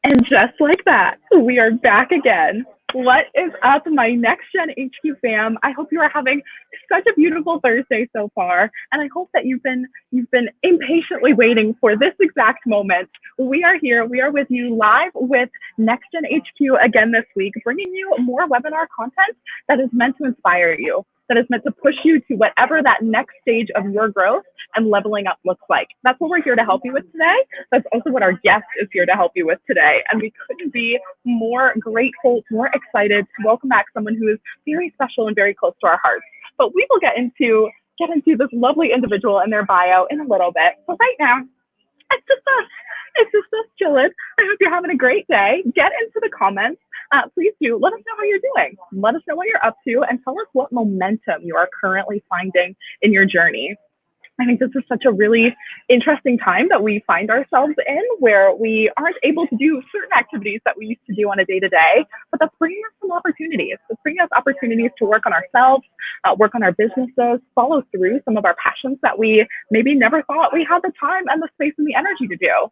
And just like that, we are back again. What is up, my Next Gen HQ fam? I hope you are having such a beautiful Thursday so far, and I hope that you've been impatiently waiting for this exact moment. We are here. We are with you live with Next Gen HQ again this week, bringing you more webinar content that is meant to inspire you, that is meant to push you to whatever that next stage of your growth and leveling up looks like. That's what we're here to help you with today. That's also what our guest is here to help you with today. And we couldn't be more grateful, more excited to welcome back someone who is very special and very close to our hearts. But we will get into this lovely individual and their bio in a little bit. But right now, it's just us. It's just us chilling. I hope you're having a great day. Get into the comments. Please do. Let us know how you're doing. Let us know what you're up to and tell us what momentum you are currently finding in your journey. I think this is such a really interesting time that we find ourselves in, where we aren't able to do certain activities that we used to do on a day-to-day, but that's bringing us some opportunities. It's bringing us opportunities to work on ourselves, work on our businesses, follow through some of our passions that we maybe never thought we had the time and the space and the energy to do.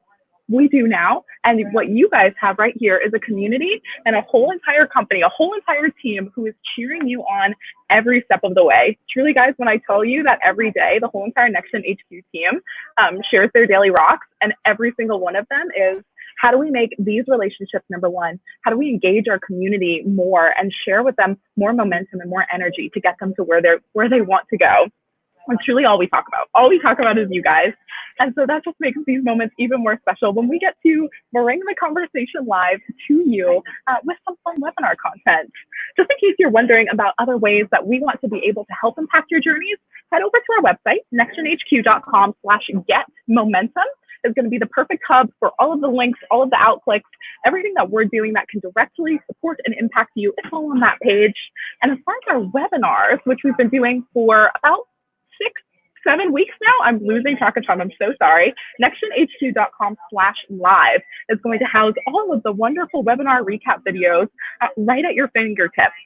We do now. And what you guys have right here is a community and a whole entire company, a whole entire team who is cheering you on every step of the way. Truly, guys, when I tell you that every day, the whole entire Next Gen HQ team shares their daily rocks, and every single one of them is, how do we make these relationships number one? How do we engage our community more and share with them more momentum and more energy to get them to where they want to go? It's truly all we talk about. All we talk about is you guys. And so that just makes these moments even more special when we get to bring the conversation live to you with some fun webinar content. Just in case you're wondering about other ways that we want to be able to help impact your journeys, head over to our website, nextgenhq.com/getmomentum. Is going to be the perfect hub for all of the links, all of the outclicks, everything that we're doing that can directly support and impact you. It's all on that page. And as far as our webinars, which we've been doing for about 6-7 weeks now, I'm losing track of time, I'm so sorry. nextgenhq.com/live is going to house all of the wonderful webinar recap videos right at your fingertips.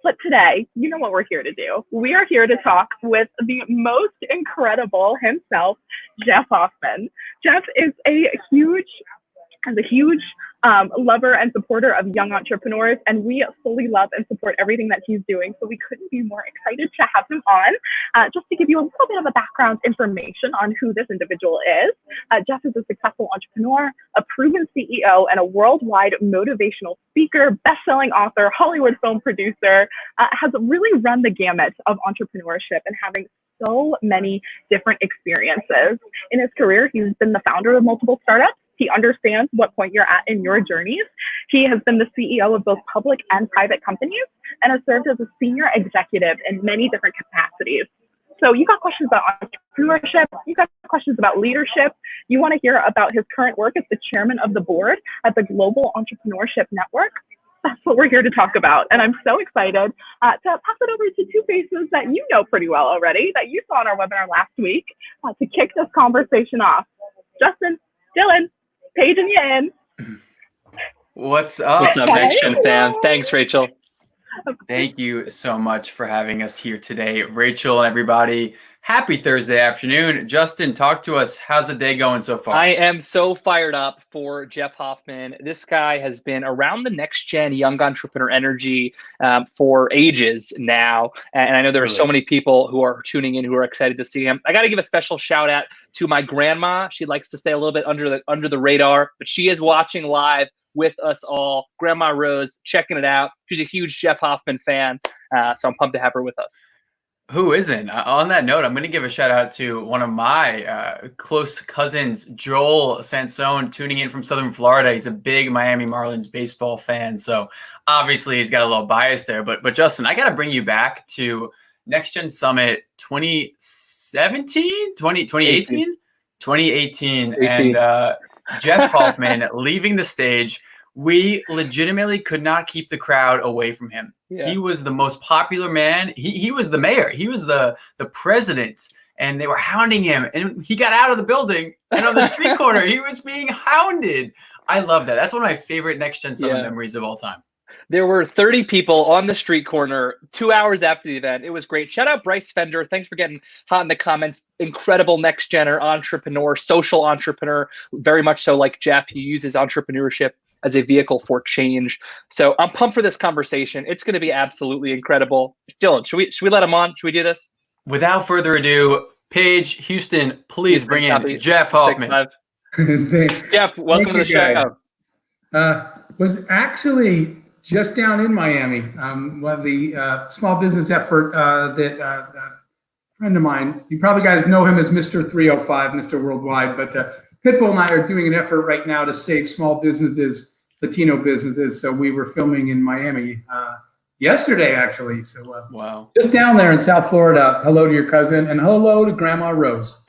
But today, you know what we're here to do. We are here to talk with the most incredible himself, Jeff Hoffman. Jeff is a huge lover and supporter of young entrepreneurs, and we fully love and support everything that he's doing. So we couldn't be more excited to have him on. Just to give you a little bit of a background information on who this individual is. Jeff is a successful entrepreneur, a proven CEO, and a worldwide motivational speaker, best-selling author, Hollywood film producer, has really run the gamut of entrepreneurship and having so many different experiences. In his career, he's been the founder of multiple startups. He understands what point you're at in your journeys. He has been the CEO of both public and private companies and has served as a senior executive in many different capacities. So you got questions about entrepreneurship, you got questions about leadership, you want to hear about his current work as the chairman of the board at the Global Entrepreneurship Network. That's what we're here to talk about. And I'm so excited to pass it over to two faces that you know pretty well already, that you saw in our webinar last week, to kick this conversation off. Justin, Dylan, Paige and Yin. What's up? What's up, Next Gen fam? Thanks, Rachel. Thank you so much for having us here today. Rachel and everybody, happy Thursday afternoon. Justin, talk to us. How's the day going so far? I am so fired up for Jeff Hoffman. This guy has been around the Next Gen young entrepreneur energy for ages now. And I know there are so many people who are tuning in who are excited to see him. I got to give a special shout out to my grandma. She likes to stay a little bit under the radar, but she is watching live with us all. Grandma Rose, checking it out. She's a huge Jeff Hoffman fan, so I'm pumped to have her with us. Who isn't? On that note, I'm going to give a shout out to one of my close cousins, Joel Sansone, tuning in from Southern Florida. He's a big Miami Marlins baseball fan, so obviously he's got a little bias there. But Justin, I got to bring you back to Next Gen Summit 2017, 2018, 2018, and Jeff Hoffman leaving the stage. We legitimately could not keep the crowd away from him. Yeah. He was the most popular man. He was the mayor. He was the president, and they were hounding him. And he got out of the building, and on the street corner, he was being hounded. I love that. That's one of my favorite Next Gen Summit memories of all time. There were 30 people on the street corner 2 hours after the event. It was great. Shout out Bryce Fender. Thanks for getting hot in the comments. Incredible next-gener entrepreneur, social entrepreneur, very much so like Jeff. He uses entrepreneurship as a vehicle for change. So I'm pumped for this conversation. It's going to be absolutely incredible. Dylan, should we let him on? Should we do this? Without further ado, Paige, Houston, please bring in Jeff Hoffman. Jeff, welcome to the show. Was actually just down in Miami. One of the small business effort that a friend of mine, you probably guys know him as Mr. 305, Mr. Worldwide, but Pitbull and I are doing an effort right now to save small businesses, Latino businesses. So we were filming in Miami yesterday, actually. So wow, just down there in South Florida. Hello to your cousin and hello to Grandma Rose.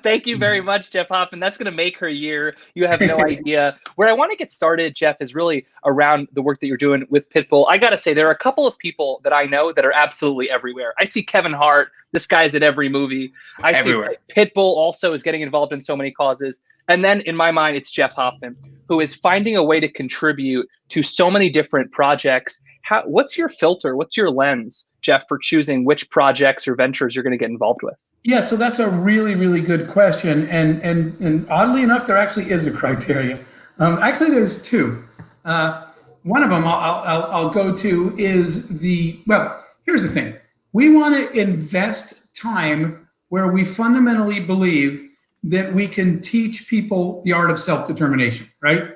Thank you very much, Jeff Hoffman. That's going to make her year. You have no idea. Where I want to get started, Jeff, is really around the work that you're doing with Pitbull. I got to say, there are a couple of people that I know that are absolutely everywhere. I see Kevin Hart. This guy's in every movie. I everywhere. See Pitbull also is getting involved in so many causes. And then in my mind, it's Jeff Hoffman, who is finding a way to contribute to so many different projects. What's your filter? What's your lens, Jeff, for choosing which projects or ventures you're going to get involved with? Yeah, so that's a really, really good question. And oddly enough, there actually is a criteria. Actually, there's two. One of them I'll go to is here's the thing. We want to invest time where we fundamentally believe that we can teach people the art of self-determination, right?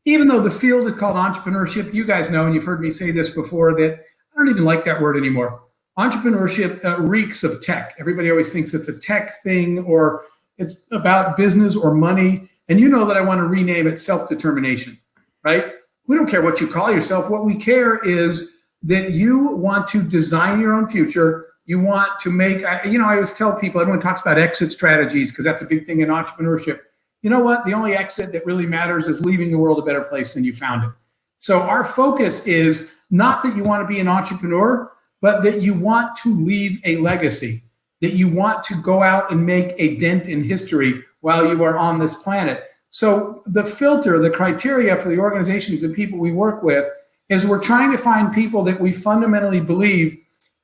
Even though the field is called entrepreneurship, you guys know, and you've heard me say this before, that I don't even like that word anymore. Entrepreneurship reeks of tech. Everybody always thinks it's a tech thing or it's about business or money. And you know that I want to rename it self-determination, right? We don't care what you call yourself. What we care is that you want to design your own future. You want to make, I always tell people, everyone talks about exit strategies because that's a big thing in entrepreneurship. You know what? The only exit that really matters is leaving the world a better place than you found it. So our focus is not that you want to be an entrepreneur, but that you want to leave a legacy, that you want to go out and make a dent in history while you are on this planet. So the filter, the criteria for the organizations and people we work with is we're trying to find people that we fundamentally believe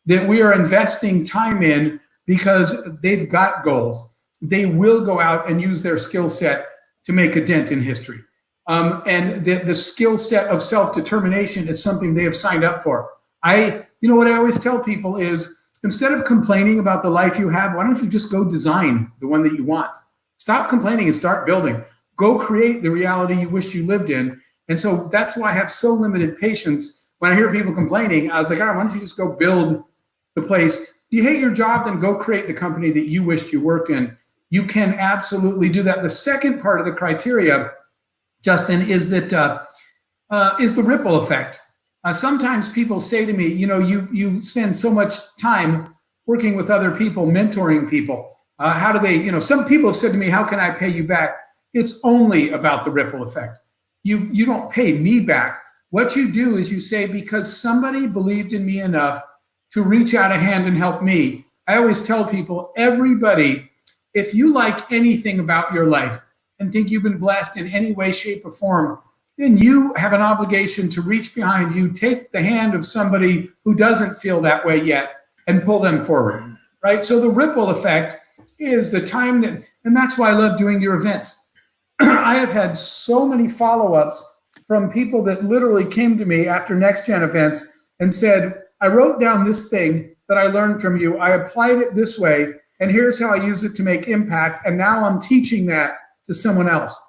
that we are investing time in because they've got goals. They will go out and use their skill set to make a dent in history. And the skill set of self-determination is something they have signed up for. What I always tell people is, instead of complaining about the life you have, why don't you just go design the one that you want? Stop complaining and start building. Go create the reality you wish you lived in. And so that's why I have so limited patience. When I hear people complaining, I was like, all right, why don't you just go build the place? Do you hate your job? Then go create the company that you wished you worked in. You can absolutely do that. The second part of the criteria, Justin, is that is the ripple effect. Sometimes people say to me, you spend so much time working with other people, mentoring people. How do they, some people have said to me, how can I pay you back? It's only about the ripple effect. You don't pay me back. What you do is you say, because somebody believed in me enough to reach out a hand and help me. I always tell people, everybody, if you like anything about your life and think you've been blessed in any way, shape, or form, then you have an obligation to reach behind you, take the hand of somebody who doesn't feel that way yet, and pull them forward, right? So the ripple effect is the time and that's why I love doing your events. I have had so many follow-ups from people that literally came to me after Next Gen events and said, I wrote down this thing that I learned from you. I applied it this way, and here's how I use it to make impact. And now I'm teaching that to someone else.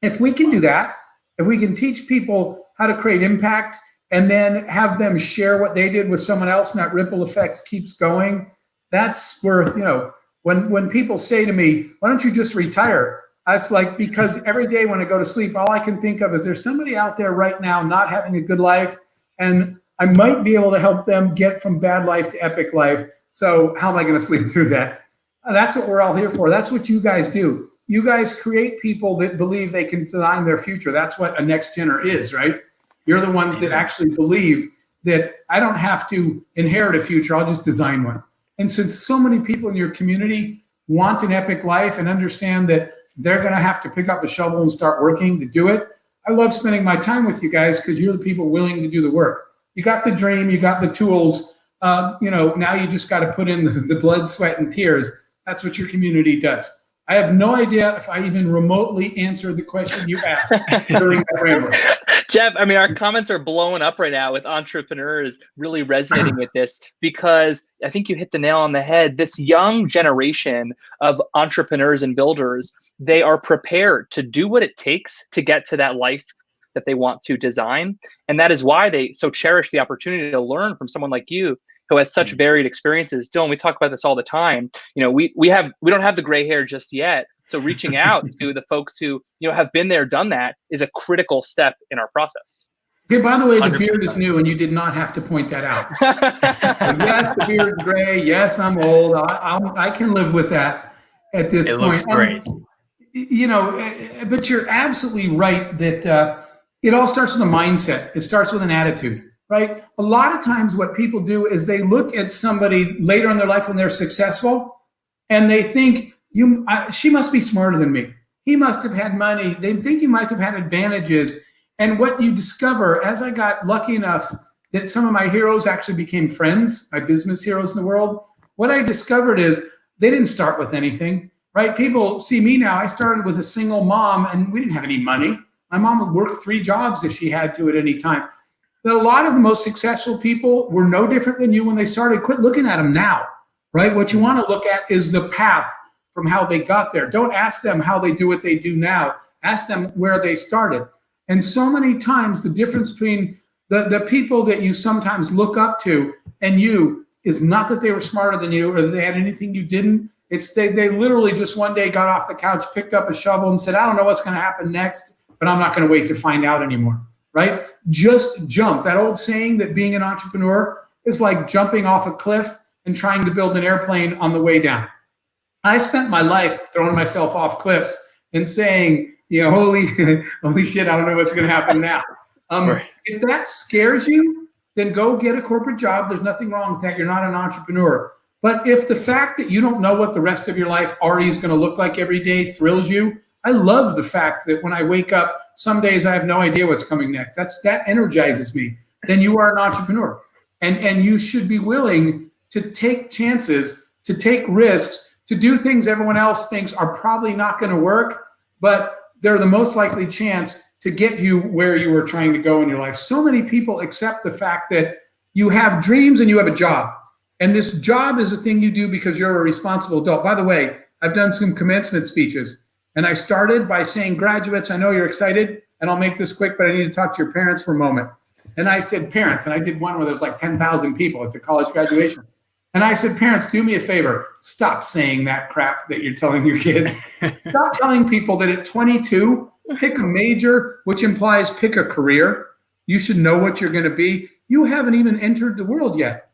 If we can do that, if we can teach people how to create impact and then have them share what they did with someone else, and that ripple effect keeps going, that's worth, when people say to me, why don't you just retire? I was like, because every day when I go to sleep, all I can think of is there's somebody out there right now not having a good life, and I might be able to help them get from bad life to epic life. So how am I going to sleep through that? That's what we're all here for. That's what you guys do. You guys create people that believe they can design their future. That's what a next gener is, right? You're the ones that actually believe that I don't have to inherit a future. I'll just design one. And since so many people in your community want an epic life and understand that they're going to have to pick up a shovel and start working to do it, I love spending my time with you guys because you're the people willing to do the work. You got the dream, you got the tools. Now you just got to put in the blood, sweat, and tears. That's what your community does. I have no idea if I even remotely answered the question you asked during that ramble. Jeff, I mean, our comments are blowing up right now with entrepreneurs really resonating with this, because I think you hit the nail on the head. This young generation of entrepreneurs and builders, they are prepared to do what it takes to get to that life that they want to design. And that is why they so cherish the opportunity to learn from someone like you, who has such varied experiences. Dylan, we talk about this all the time. You know, we don't have the gray hair just yet. So reaching out to the folks who, you know, have been there, done that, is a critical step in our process. Okay, by the way, the 100%. beard is new, and you did not have to point that out. Yes, the beard is gray. Yes, I'm old. I can live with that at this point. It looks great. You know, but you're absolutely right that it all starts with a mindset. It starts with an attitude, right? A lot of times what people do is they look at somebody later in their life when they're successful, and they think, she must be smarter than me. He must have had money. They think you might have had advantages. And what you discover, as I got lucky enough that some of my heroes actually became friends, my business heroes in the world, what I discovered is they didn't start with anything, right? People see me now. I started with a single mom, and we didn't have any money. My mom would work 3 jobs if she had to at any time. But a lot of the most successful people were no different than you when they started. Quit looking at them now, right? What you want to look at is the path from how they got there. Don't ask them how they do what they do now. Ask them where they started. And so many times the difference between the people that you sometimes look up to and you is not that they were smarter than you or that they had anything you didn't. It's they literally just one day got off the couch, picked up a shovel and said, I don't know what's going to happen next, but I'm not going to wait to find out anymore, right? Just jump. That old saying that being an entrepreneur is like jumping off a cliff and trying to build an airplane on the way down. I spent my life throwing myself off cliffs and saying, you know, holy shit, I don't know what's going to happen now. Right. If that scares you, then go get a corporate job. There's nothing wrong with that. You're not an entrepreneur. But if the fact that you don't know what the rest of your life already is going to look like every day thrills you, I love the fact that when I wake up, some days I have no idea what's coming next. That energizes me. Then you are an entrepreneur. And you should be willing to take chances, to take risks, to do things everyone else thinks are probably not going to work, but they're the most likely chance to get you where you were trying to go in your life. So many people accept the fact that you have dreams and you have a job. And this job is a thing you do because you're a responsible adult. By the way, I've done some commencement speeches, and I started by saying, graduates, I know you're excited, and I'll make this quick, but I need to talk to your parents for a moment. And I said, parents, and I did one where there was like 10,000 people. It's a college graduation. And I said, parents, do me a favor. Stop saying that crap that you're telling your kids. Stop telling people that at 22, pick a major, which implies pick a career. You should know what you're going to be. You haven't even entered the world yet.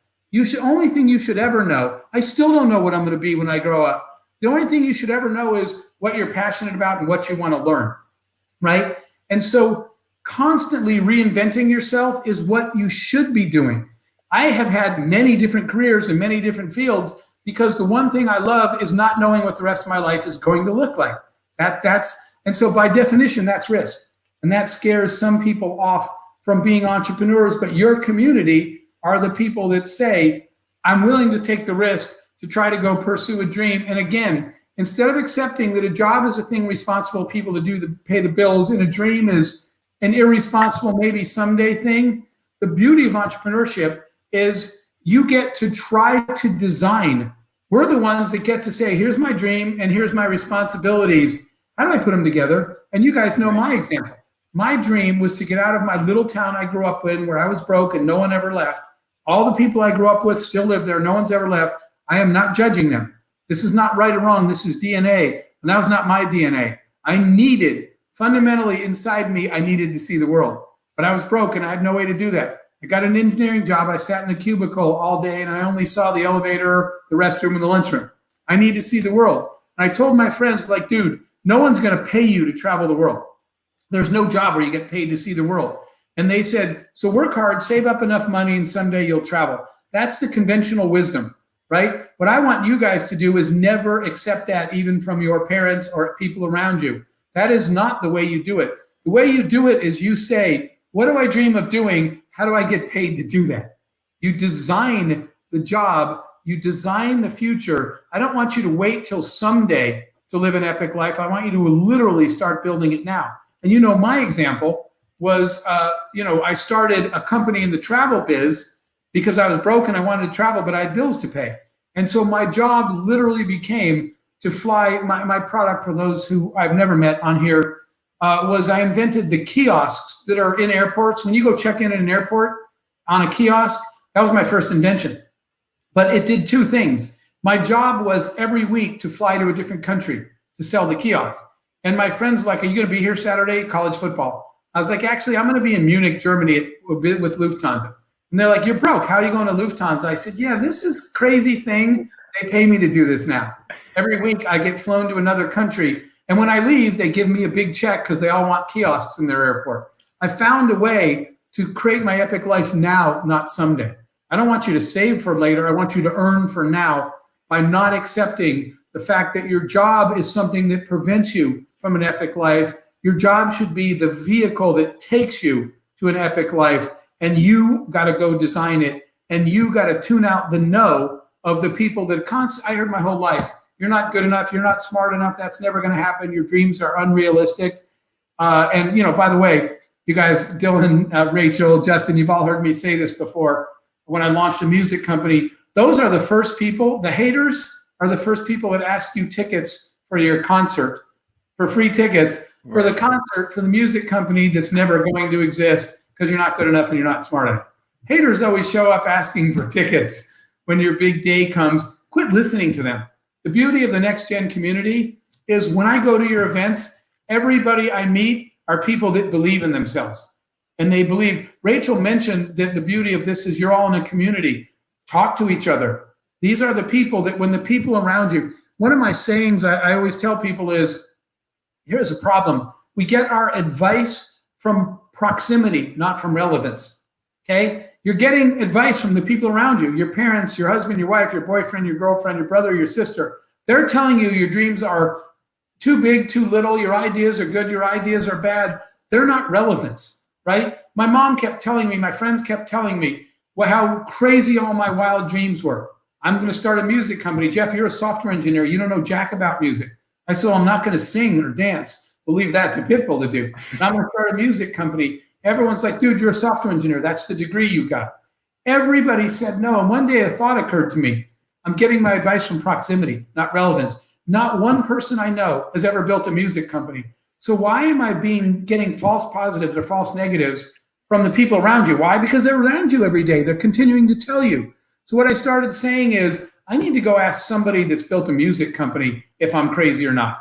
Only thing you should ever know, I still don't know what I'm going to be when I grow up. The only thing you should ever know is what you're passionate about and what you want to learn, right? And so constantly reinventing yourself is what you should be doing. I have had many different careers in many different fields because the one thing I love is not knowing what the rest of my life is going to look like. And so by definition, that's risk. And that scares some people off from being entrepreneurs, but your community are the people that say, I'm willing to take the risk to try to go pursue a dream. And again, instead of accepting that a job is a thing responsible people to do to pay the bills and a dream is an irresponsible, maybe someday thing, the beauty of entrepreneurship is you get to try to design. We're the ones that get to say, here's my dream and here's my responsibilities. How do I put them together? And you guys know my example. My dream was to get out of my little town I grew up in where I was broke and no one ever left. All the people I grew up with still live there. No one's ever left. I am not judging them. This is not right or wrong. This is DNA. And that was not my DNA. I needed, fundamentally inside me, I needed to see the world. But I was broke and I had no way to do that. I got an engineering job. I sat in the cubicle all day and I only saw the elevator, the restroom, and the lunchroom. I need to see the world. And I told my friends, like, dude, no one's going to pay you to travel the world. There's no job where you get paid to see the world. And they said, so work hard, save up enough money, and someday you'll travel. That's the conventional wisdom, right? What I want you guys to do is never accept that even from your parents or people around you. That is not the way you do it. The way you do it is you say, what do I dream of doing? How do I get paid to do that? You design the job. You design the future. I don't want you to wait till someday to live an epic life. I want you to literally start building it now. And you know, my example was, I started a company in the travel biz because I was broke and I wanted to travel, but I had bills to pay. And so my job literally became to fly my product. For those who I've never met on here, was I invented the kiosks that are in airports. When you go check in at an airport on a kiosk, that was my first invention. But it did two things. My job was every week to fly to a different country to sell the kiosk. And my friends were like, are you going to be here Saturday? College football. I was like, actually, I'm going to be in Munich, Germany with Lufthansa. And they're like, you're broke. How are you going to Lufthansa? I said, yeah, this is a crazy thing. They pay me to do this now. Every week I get flown to another country. And when I leave, they give me a big check because they all want kiosks in their airport. I found a way to create my epic life now, not someday. I don't want you to save for later. I want you to earn for now by not accepting the fact that your job is something that prevents you from an epic life. Your job should be the vehicle that takes you to an epic life, and you got to go design it, and you got to tune out the no of the people that I heard my whole life. You're not good enough. You're not smart enough. That's never going to happen. Your dreams are unrealistic. And, by the way, you guys, Dylan, Rachel, Justin, you've all heard me say this before. When I launched a music company, those are the first people. The haters are the first people that ask you tickets for your concert, for free tickets for the concert for the music company that's never going to exist because you're not good enough and you're not smart enough. Haters always show up asking for tickets when your big day comes. Quit listening to them. The beauty of the next gen community is when I go to your events, everybody I meet are people that believe in themselves. And they believe. Rachel mentioned that the beauty of this is you're all in a community. Talk to each other. These are the people that when the people around you, one of my sayings I always tell people is, here's a problem. We get our advice from proximity, not from relevance. Okay? You're getting advice from the people around you, your parents, your husband, your wife, your boyfriend, your girlfriend, your brother, your sister. They're telling you your dreams are too big, too little. Your ideas are good. Your ideas are bad. They're not relevance, right? My mom kept telling me, my friends kept telling me how crazy all my wild dreams were. I'm going to start a music company. Jeff, you're a software engineer. You don't know jack about music. I said, well, I'm not going to sing or dance. We'll leave that to Pitbull to do. And I'm going to start a music company. Everyone's like, dude, you're a software engineer. That's the degree you got. Everybody said no. And one day a thought occurred to me. I'm getting my advice from proximity, not relevance. Not one person I know has ever built a music company. So why am I getting false positives or false negatives from the people around you? Why? Because they're around you every day. They're continuing to tell you. So what I started saying is, I need to go ask somebody that's built a music company if I'm crazy or not.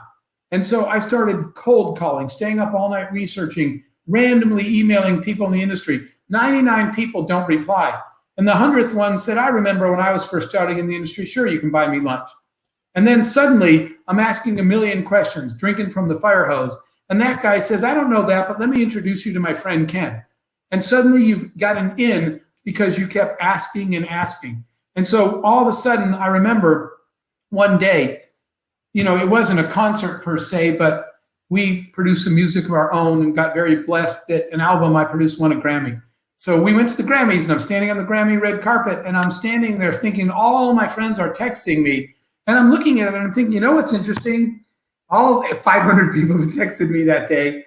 And so I started cold calling, staying up all night researching, randomly emailing people in the industry. 99 people don't reply. And the 100th one said, I remember when I was first starting in the industry, sure, you can buy me lunch. And then suddenly I'm asking a million questions, drinking from the fire hose. And that guy says, I don't know that, but let me introduce you to my friend Ken. And suddenly you've got an in because you kept asking and asking. And so all of a sudden, I remember one day, it wasn't a concert per se, but we produced some music of our own and got very blessed that an album I produced won a Grammy. So we went to the Grammys and I'm standing on the Grammy red carpet and I'm standing there thinking all my friends are texting me. And I'm looking at it and I'm thinking, what's interesting? All 500 people who texted me that day,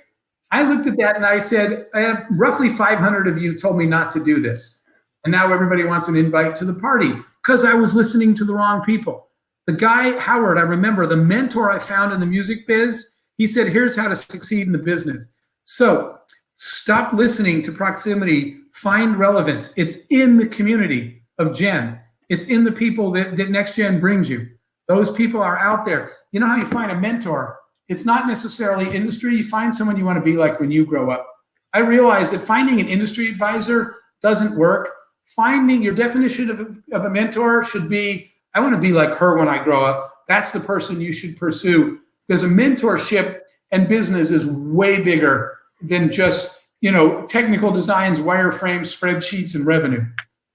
I looked at that and I said, roughly 500 of you told me not to do this. And now everybody wants an invite to the party because I was listening to the wrong people. The guy, Howard, I remember the mentor I found in the music biz, he said, here's how to succeed in the business. So stop listening to proximity, find relevance. It's in the community of Gen. It's in the people that Next Gen brings you. Those people are out there. You know how you find a mentor? It's not necessarily industry. You find someone you want to be like when you grow up. I realized that finding an industry advisor doesn't work. Finding your definition of a mentor should be, I want to be like her when I grow up. That's the person you should pursue because a mentorship and business is way bigger than just, technical designs, wireframes, spreadsheets, and revenue.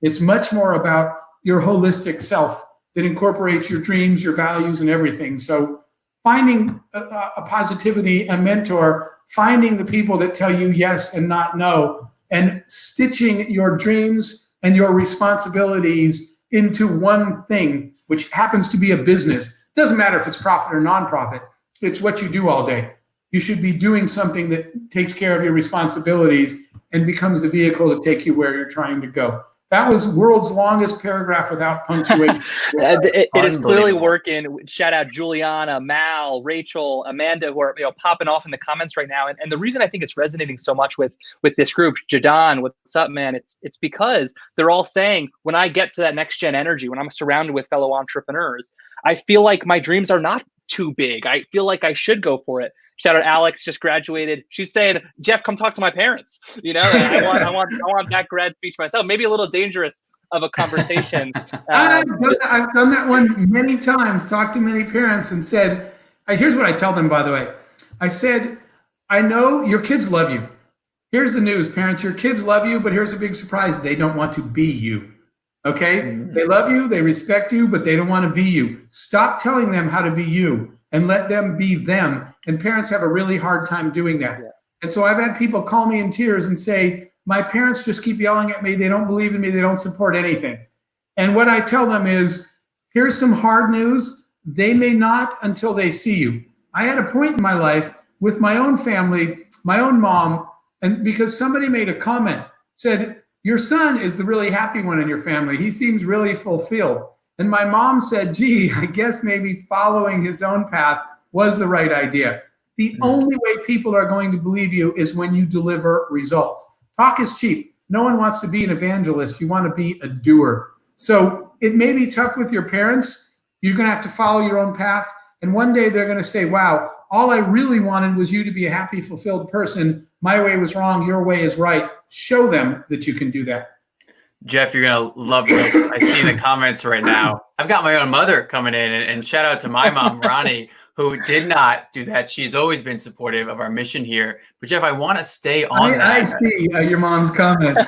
It's much more about your holistic self that incorporates your dreams, your values, and everything. So finding a positivity, a mentor, finding the people that tell you yes and not no, and stitching your dreams and your responsibilities into one thing, which happens to be a business. Doesn't matter if it's profit or nonprofit. it's what you do all day. You should be doing something that takes care of your responsibilities and becomes the vehicle to take you where you're trying to go. That was world's longest paragraph without punctuation. It is clearly working. Shout out Juliana, Mal, Rachel, Amanda, who are popping off in the comments right now. And the reason I think it's resonating so much with this group, Jadon, what's up, man? It's because they're all saying, when I get to that next gen energy, when I'm surrounded with fellow entrepreneurs, I feel like my dreams are not too big. I feel like I should go for it. Shout out Alex, just graduated. She's saying, Jeff, come talk to my parents. I want that grad speech myself. Maybe a little dangerous of a conversation. I've done that one many times, talked to many parents and said, here's what I tell them, by the way. I said, I know your kids love you. Here's the news, parents, your kids love you, but here's a big surprise. They don't want to be you. Okay? Mm-hmm. They love you, they respect you, but they don't want to be you. Stop telling them how to be you and let them be them. And parents have a really hard time doing that. Yeah. And so I've had people call me in tears and say, my parents just keep yelling at me. They don't believe in me. They don't support anything. And what I tell them is, here's some hard news. They may not until they see you. I had a point in my life with my own family, my own mom, and because somebody made a comment, said, your son is the really happy one in your family. He seems really fulfilled. And my mom said, gee, I guess maybe following his own path was the right idea. The only way people are going to believe you is when you deliver results. Talk is cheap. No one wants to be an evangelist. You want to be a doer. So it may be tough with your parents. You're going to have to follow your own path. And one day they're going to say, wow, all I really wanted was you to be a happy, fulfilled person. My way was wrong. Your way is right. Show them that you can do that. Jeff, you're going to love this. I see in the comments right now. I've got my own mother coming in, and shout out to my mom, Ronnie, who did not do that. She's always been supportive of our mission here. But Jeff, I want to stay on that. I see your mom's comment.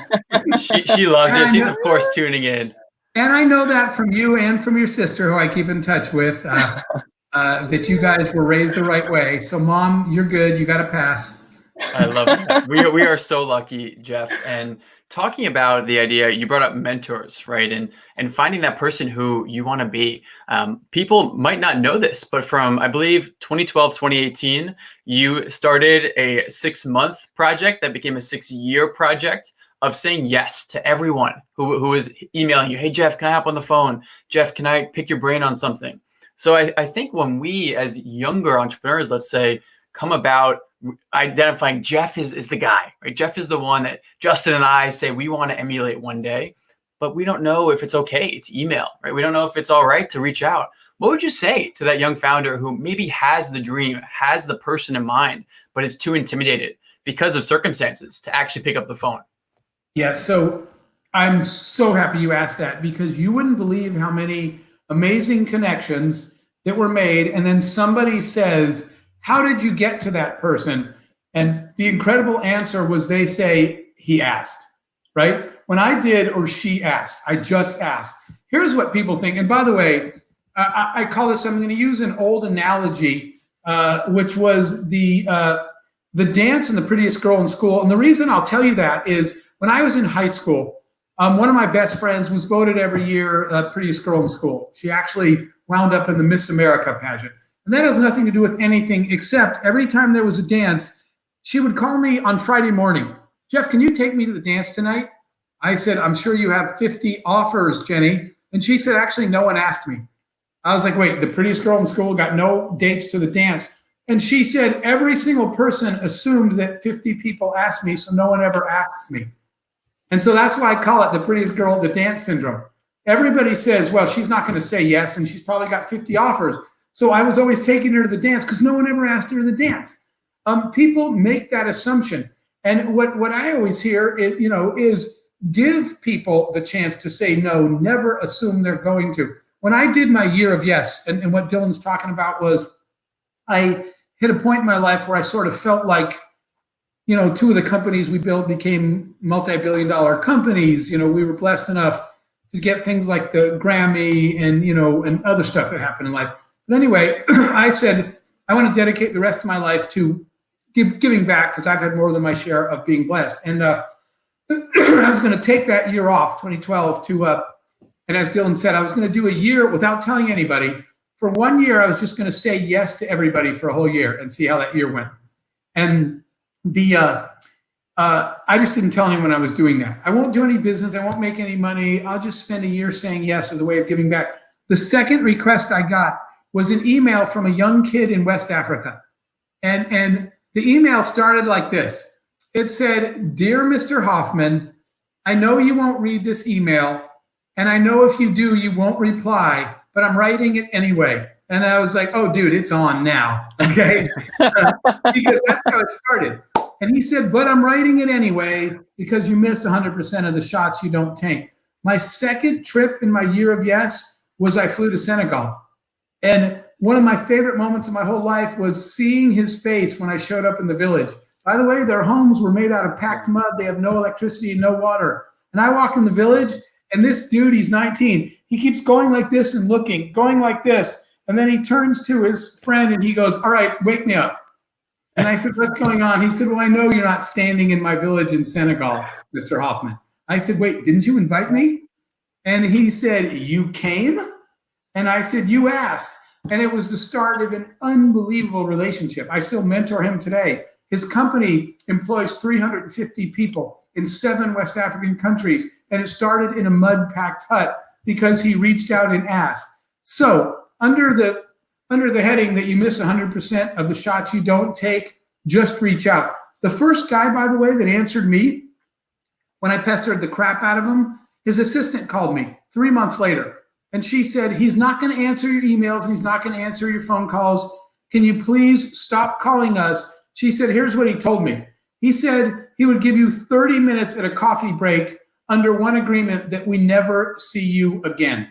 She loves it. She's, of course, tuning in. And I know that from you and from your sister, who I keep in touch with, that you guys were raised the right way. So, Mom, you're good. You got a pass. I love that. We are so lucky, Jeff. And talking about the idea, you brought up mentors, right? And finding that person who you want to be. People might not know this, but from, I believe, 2012, 2018, you started a 6-month project that became a 6-year project of saying yes to everyone who was emailing you. Hey, Jeff, can I hop on the phone? Jeff, can I pick your brain on something? So I think when we, as younger entrepreneurs, let's say, come about identifying Jeff is the guy, right? Jeff is the one that Justin and I say we want to emulate one day, but we don't know if it's okay. It's email, right? We don't know if it's all right to reach out. What would you say to that young founder who maybe has the dream, has the person in mind, but is too intimidated because of circumstances to actually pick up the phone? Yeah, so I'm so happy you asked that, because you wouldn't believe how many amazing connections that were made. And then somebody says, how did you get to that person? And the incredible answer was they say, he asked, right? When I did, or she asked, I just asked. Here's what people think. And by the way, I call this, I'm going to use an old analogy, which was the dance and the prettiest girl in school. And the reason I'll tell you that is when I was in high school, one of my best friends was voted every year prettiest girl in school. She actually wound up in the Miss America pageant. And that has nothing to do with anything, except every time there was a dance, she would call me on Friday morning. Jeff, can you take me to the dance tonight? I said, I'm sure you have 50 offers, Jenny. And she said, actually, no one asked me. I was like, wait, the prettiest girl in school got no dates to the dance. And she said, every single person assumed that 50 people asked me, so no one ever asks me. And so that's why I call it the prettiest girl at the dance syndrome. Everybody says, well, she's not going to say yes, and she's probably got 50 offers. So I was always taking her to the dance because no one ever asked her to the dance. People make that assumption. And what I always hear is give people the chance to say no, never assume they're going to. When I did my year of yes, and what Dylan's talking about was I hit a point in my life where I sort of felt like, 2 of the companies we built became multi-billion-dollar companies. We were blessed enough to get things like the Grammy and other stuff that happened in life. But anyway, I said, I want to dedicate the rest of my life to giving back, because I've had more than my share of being blessed. And I was going to take that year off, 2012, and as Dylan said, I was going to do a year without telling anybody for 1 year, I was just going to say yes to everybody for a whole year and see how that year went. And I just didn't tell anyone I was doing that. I won't do any business. I won't make any money. I'll just spend a year saying yes as a way of giving back. The second request I got was an email from a young kid in West Africa. And the email started like this. It said, "Dear Mr. Hoffman, I know you won't read this email, and I know if you do, you won't reply, but I'm writing it anyway." And I was like, "Oh, dude, it's on now." Okay. Because that's how it started. And he said, "But I'm writing it anyway because you miss 100% of the shots you don't take." My second trip in my year of yes was I flew to Senegal. And one of my favorite moments of my whole life was seeing his face when I showed up in the village. By the way, their homes were made out of packed mud. They have no electricity and no water. And I walk in the village, and this dude, he's 19. He keeps going like this and looking, going like this. And then he turns to his friend and he goes, "All right, wake me up." And I said, "What's going on?" He said, "Well, I know you're not standing in my village in Senegal, Mr. Hoffman." I said, "Wait, didn't you invite me?" And he said, "You came?" And I said, "You asked." And it was the start of an unbelievable relationship. I still mentor him today. His company employs 350 people in 7 West African countries. And it started in a mud-packed hut because he reached out and asked. So under the heading that you miss 100% of the shots you don't take, just reach out. The first guy, by the way, that answered me when I pestered the crap out of him, his assistant called me 3 months later. And she said, "He's not going to answer your emails. And he's not going to answer your phone calls. Can you please stop calling us?" She said, "Here's what he told me. He said he would give you 30 minutes at a coffee break under one agreement that we never see you again.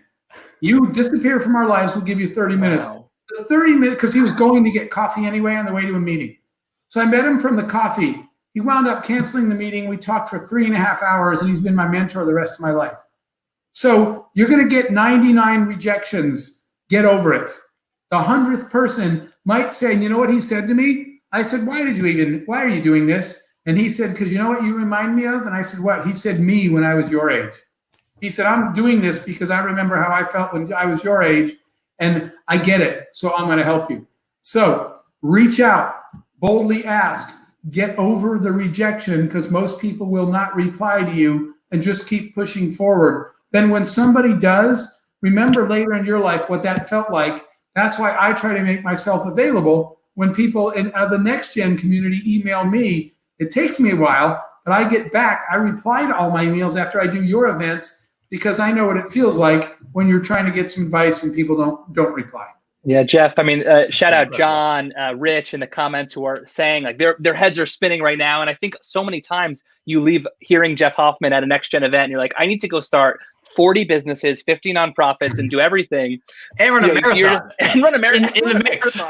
You disappear from our lives, we'll give you 30 minutes. Wow. The 30 minutes, because he was going to get coffee anyway on the way to a meeting. So I met him from the coffee. He wound up canceling the meeting. We talked for 3.5 hours, and he's been my mentor the rest of my life. So you're going to get 99 rejections. Get over it. The 100th person might say, "You know what he said to me?" I said, why are you doing this? And he said, "Because you know what you remind me of?" And I said, "What?" He said, "Me when I was your age." He said, "I'm doing this because I remember how I felt when I was your age, and I get it, so I'm going to help you." So reach out, boldly ask, get over the rejection, because most people will not reply to you, and just keep pushing forward. Then when somebody does, remember later in your life what that felt like. That's why I try to make myself available when people in the next gen community email me. It takes me a while, but I get back. I reply to all my emails after I do your events because I know what it feels like when you're trying to get some advice and people don't reply. Yeah, Jeff, I mean, shout out John, Rich in the comments who are saying like their heads are spinning right now. And I think so many times you leave hearing Jeff Hoffman at a next gen event and you're like, I need to go start 40 businesses, 50 nonprofits, and do everything. And run a marathon. And run a marathon in the mix.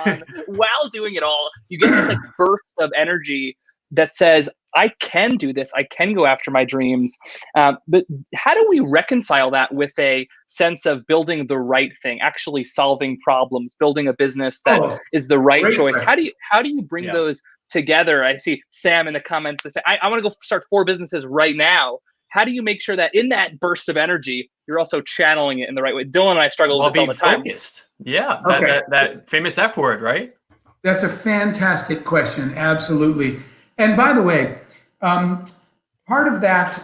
while doing it all. You get this like burst of energy that says, I can do this. I can go after my dreams. But how do we reconcile that with a sense of building the right thing, actually solving problems, building a business that is the right choice? How do you bring those together? I see Sam in the comments that say, I want to go start 4 businesses right now. How do you make sure that in that burst of energy, you're also channeling it in the right way? Dylan and I struggle with this all the time. Focused. Yeah, that famous F word, right? That's a fantastic question. Absolutely. And by the way, part of that,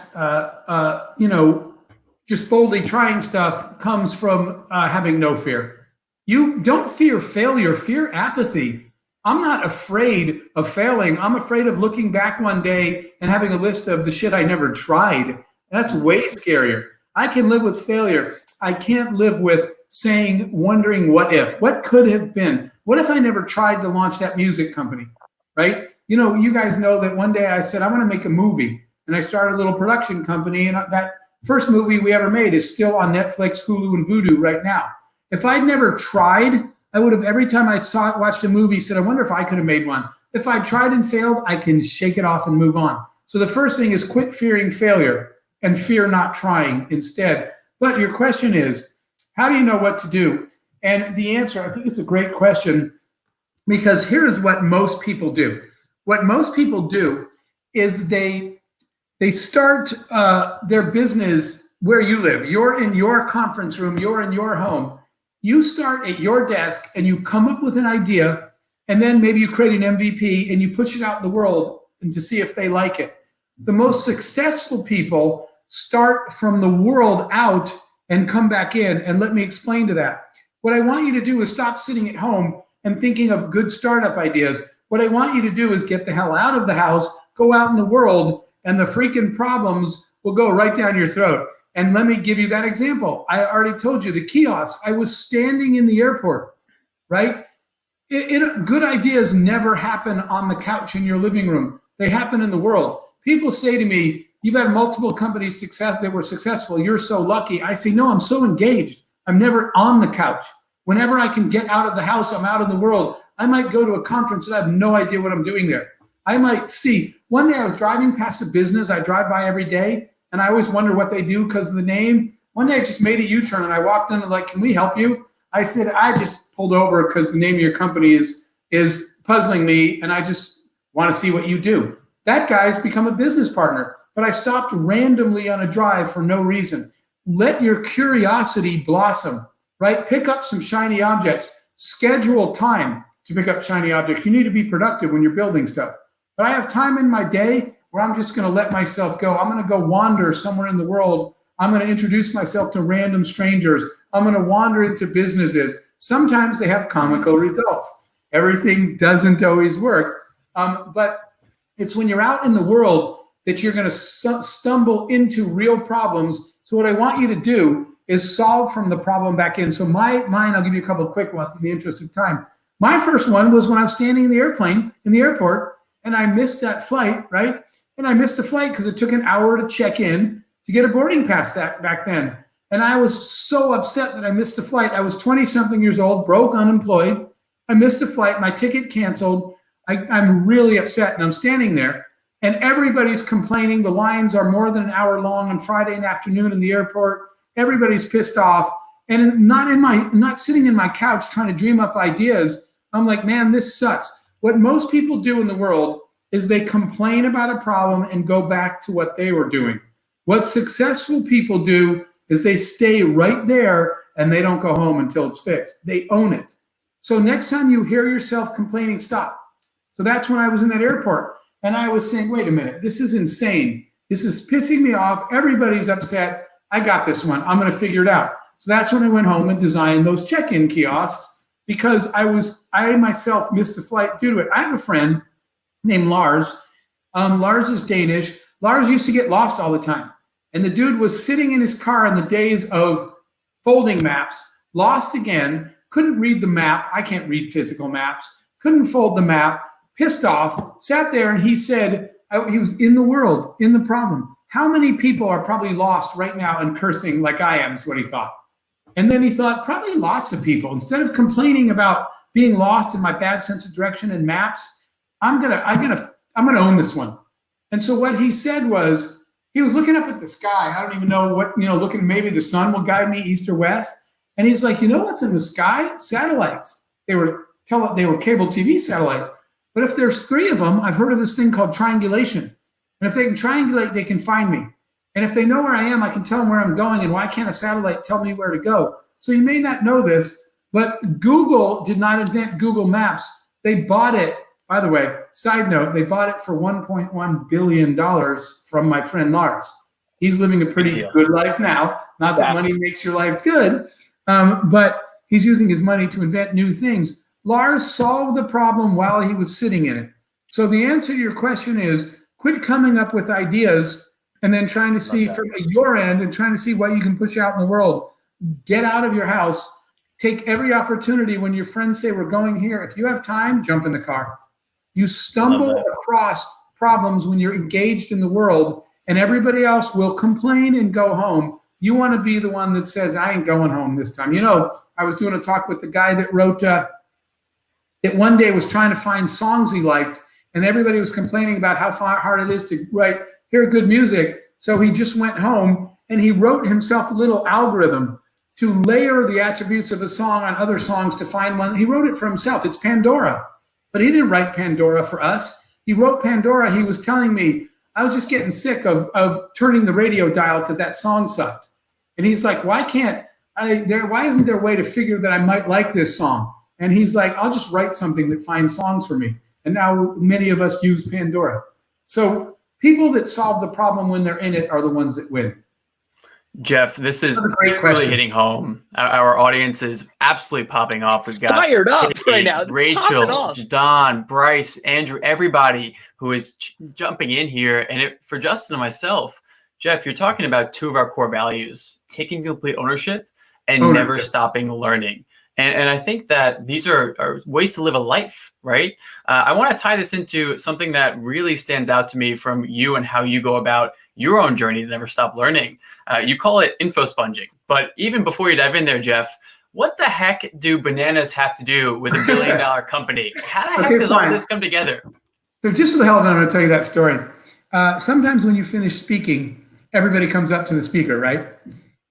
just boldly trying stuff comes from having no fear. You don't fear failure, fear apathy. I'm not afraid of failing. I'm afraid of looking back one day and having a list of the shit I never tried. That's way scarier. I can live with failure. I can't live with wondering what if, what could have been. What if I never tried to launch that music company, right? You know, you guys know that one day I said, I want to make a movie. And I started a little production company. And that first movie we ever made is still on Netflix, Hulu, and Vudu right now. If I'd never tried, I would have, every time I watched a movie, said, I wonder if I could have made one. If I tried and failed, I can shake it off and move on. So the first thing is quit fearing failure and fear not trying instead. But your question is, how do you know what to do? And the answer, I think it's a great question, because here's what most people do. What most people do is they start their business where you live. You're in your conference room. You're in your home. You start at your desk and you come up with an idea, and then maybe you create an MVP and you push it out in the world and to see if they like it. The most successful people start from the world out and come back in. And let me explain to that. What I want you to do is stop sitting at home and thinking of good startup ideas. What I want you to do is get the hell out of the house, go out in the world, and the freaking problems will go right down your throat. And let me give you that example. I already told you the kiosk. I was standing in the airport, right? Good ideas never happen on the couch in your living room. They happen in the world. People say to me, you've had multiple companies that were successful. You're so lucky. I say, no, I'm so engaged. I'm never on the couch. Whenever I can get out of the house, I'm out in the world. I might go to a conference and I have no idea what I'm doing there. I might see. One day I was driving past a business I drive by every day, and I always wonder what they do because of the name. One day I just made a U-turn and I walked in and like, can we help you? I said, I just pulled over because the name of your company is puzzling me, and I just want to see what you do. That guy's become a business partner, but I stopped randomly on a drive for no reason. Let your curiosity blossom, right? Pick up some shiny objects. Schedule time to pick up shiny objects. You need to be productive when you're building stuff. But I have time in my day where I'm just going to let myself go. I'm going to go wander somewhere in the world. I'm going to introduce myself to random strangers. I'm going to wander into businesses. Sometimes they have comical results. Everything doesn't always work. But it's when you're out in the world that you're going to stumble into real problems. So what I want you to do is solve from the problem back in. So mine, I'll give you a couple of quick ones in the interest of time. My first one was when I was standing in the airport, and I missed that flight, right? And I missed the flight because it took an hour to check in to get a boarding pass back then. And I was so upset that I missed the flight. I was 20-something years old, broke, unemployed. I missed the flight, my ticket canceled. I'm really upset, and I'm standing there, and everybody's complaining. The lines are more than an hour long on Friday afternoon in the airport. Everybody's pissed off, and not sitting in my couch trying to dream up ideas. I'm like, man, this sucks. What most people do in the world is they complain about a problem and go back to what they were doing. What successful people do is they stay right there and they don't go home until it's fixed. They own it. So next time you hear yourself complaining, stop. So that's when I was in that airport, and I was saying, wait a minute, this is insane. This is pissing me off. Everybody's upset. I got this one. I'm going to figure it out. So that's when I went home and designed those check-in kiosks, because I myself missed a flight due to it. I have a friend named Lars. Lars is Danish. Lars used to get lost all the time. And the dude was sitting in his car in the days of folding maps, lost again, couldn't read the map. I can't read physical maps. Couldn't fold the map. Pissed off, sat there, and he said, he was in the world, in the problem. How many people are probably lost right now and cursing like I am, is what he thought. And then he thought, probably lots of people. Instead of complaining about being lost in my bad sense of direction and maps, I'm gonna own this one. And so what he said was, he was looking up at the sky. I don't even know what, looking, maybe the sun will guide me east or west. And he's like, you know what's in the sky? Satellites. They were cable TV satellites. But if there's 3 of them, I've heard of this thing called triangulation. And if they can triangulate, they can find me. And if they know where I am, I can tell them where I'm going. And why can't a satellite tell me where to go? So you may not know this, but Google did not invent Google Maps. They bought it, by the way, side note, they bought it for $1.1 billion from my friend Lars. He's living a pretty good life now. Not that money makes your life good, but he's using his money to invent new things. Lars solved the problem while he was sitting in it. So the answer to your question is, quit coming up with ideas and then trying to see from your end and trying to see what you can push out in the world. Get out of your house. Take every opportunity when your friends say, we're going here. If you have time, jump in the car. You stumble across problems when you're engaged in the world, and everybody else will complain and go home. You want to be the one that says, I ain't going home this time. I was doing a talk with the guy that wrote that one day was trying to find songs he liked, and everybody was complaining about how hard it is to hear good music. So he just went home and he wrote himself a little algorithm to layer the attributes of a song on other songs to find one. He wrote it for himself. It's Pandora. But he didn't write Pandora for us. He wrote Pandora. He was telling me, I was just getting sick of turning the radio dial because that song sucked. And he's like, why can't why isn't there a way to figure that I might like this song? And he's like, I'll just write something that finds songs for me. And now many of us use Pandora. So people that solve the problem when they're in it are the ones that win. Jeff, this is really hitting home. Our audience is absolutely popping off. We've got fired up Katie, right now. Rachel, Don, Bryce, Andrew, everybody who is jumping in here. And for Justin and myself, Jeff, you're talking about two of our core values: taking complete ownership and never stopping learning. And I think that these are ways to live a life, right? I want to tie this into something that really stands out to me from you and how you go about your own journey to never stop learning. You call it info sponging. But even before you dive in there, Jeff, what the heck do bananas have to do with $1 billion company? How the heck does all this come together? So just for the hell of it, I'm going to tell you that story. Sometimes when you finish speaking, everybody comes up to the speaker, right?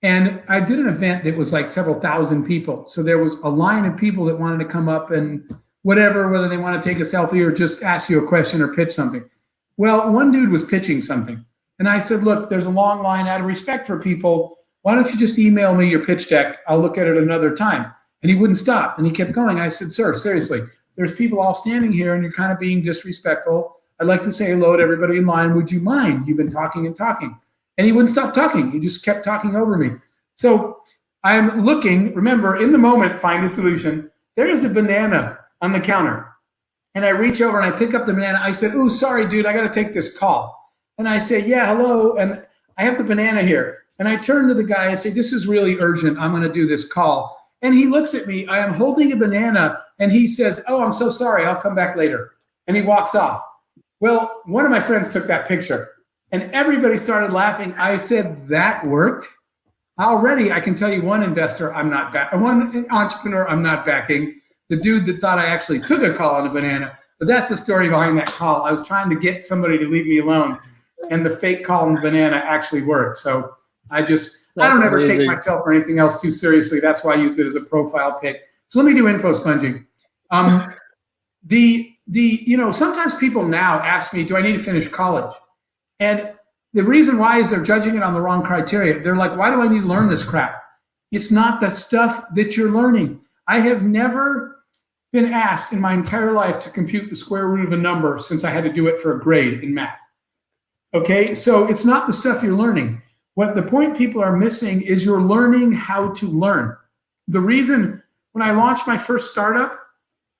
And I did an event that was like several thousand people. So there was a line of people that wanted to come up and whether they want to take a selfie or just ask you a question or pitch something. Well, one dude was pitching something. And I said, look, there's a long line. Out of respect for people, why don't you just email me your pitch deck? I'll look at it another time. And he wouldn't stop. And he kept going. I said, sir, seriously, there's people all standing here and you're kind of being disrespectful. I'd like to say hello to everybody in line. Would you mind? You've been talking and talking. And he wouldn't stop talking. He just kept talking over me. So I'm looking, remember, in the moment, find a solution. There's a banana on the counter. And I reach over and I pick up the banana. I said, oh, sorry, dude, I got to take this call. And I say, yeah, hello. And I have the banana here. And I turn to the guy and say, this is really urgent. I'm going to do this call. And he looks at me. I am holding a banana. And he says, oh, I'm so sorry. I'll come back later. And he walks off. Well, one of my friends took that picture. And everybody started laughing. I said, that worked? Already, I can tell you one investor I'm not backing, one entrepreneur I'm not backing, the dude that thought I actually took a call on a banana. But that's the story behind that call. I was trying to get somebody to leave me alone, and the fake call on the banana actually worked. So I don't ever take myself or anything else too seriously. That's why I used it as a profile pic. So let me do info sponging. Sometimes people now ask me, do I need to finish college? And the reason why is they're judging it on the wrong criteria. They're like, why do I need to learn this crap? It's not the stuff that you're learning. I have never been asked in my entire life to compute the square root of a number since I had to do it for a grade in math. Okay, so it's not the stuff you're learning. What the point people are missing is you're learning how to learn. The reason when I launched my first startup,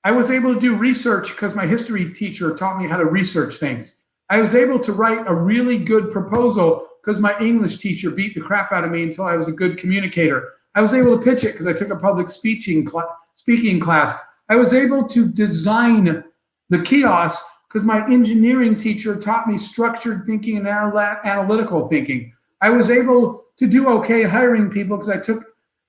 I was able to do research because my history teacher taught me how to research things. I was able to write a really good proposal because my English teacher beat the crap out of me until I was a good communicator. I was able to pitch it because I took a public speaking class. I was able to design the kiosk because my engineering teacher taught me structured thinking and analytical thinking. I was able to do okay hiring people because I took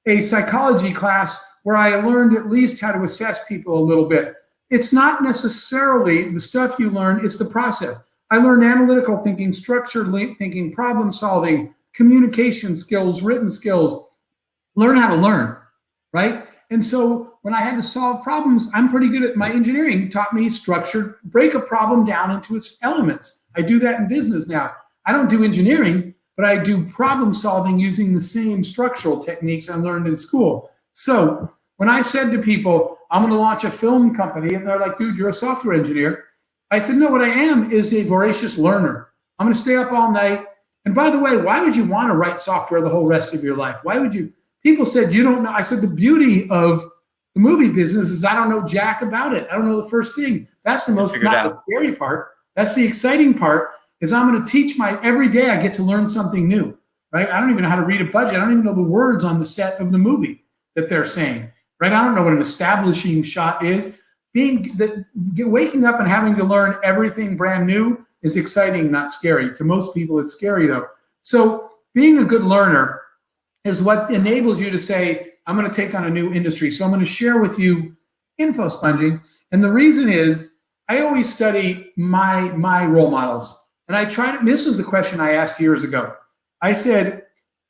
a psychology class where I learned at least how to assess people a little bit. It's not necessarily the stuff you learn, it's the process. I learned analytical thinking, structured thinking, problem solving, communication skills, written skills. Learn how to learn, right? And so when I had to solve problems, I'm pretty good at my engineering taught me structured, break a problem down into its elements. I do that in business now. I don't do engineering, but I do problem solving using the same structural techniques I learned in school. So when I said to people, I'm going to launch a film company, and they're like, dude, you're a software engineer. I said, no, what I am is a voracious learner. I'm going to stay up all night. And by the way, why would you want to write software the whole rest of your life? Why would you? People said, you don't know. I said, the beauty of the movie business is I don't know jack about it. I don't know the first thing. That's the most, not the scary part. That's the exciting part is I'm going to teach every day I get to learn something new, right? I don't even know how to read a budget. I don't even know the words on the set of the movie that they're saying, right? I don't know what an establishing shot is. Waking up and having to learn everything brand new is exciting, not scary. To most people, it's scary though. So being a good learner is what enables you to say, I'm going to take on a new industry. So I'm going to share with you info sponging. And the reason is I always study my role models. And I try to, this is the question I asked years ago. I said,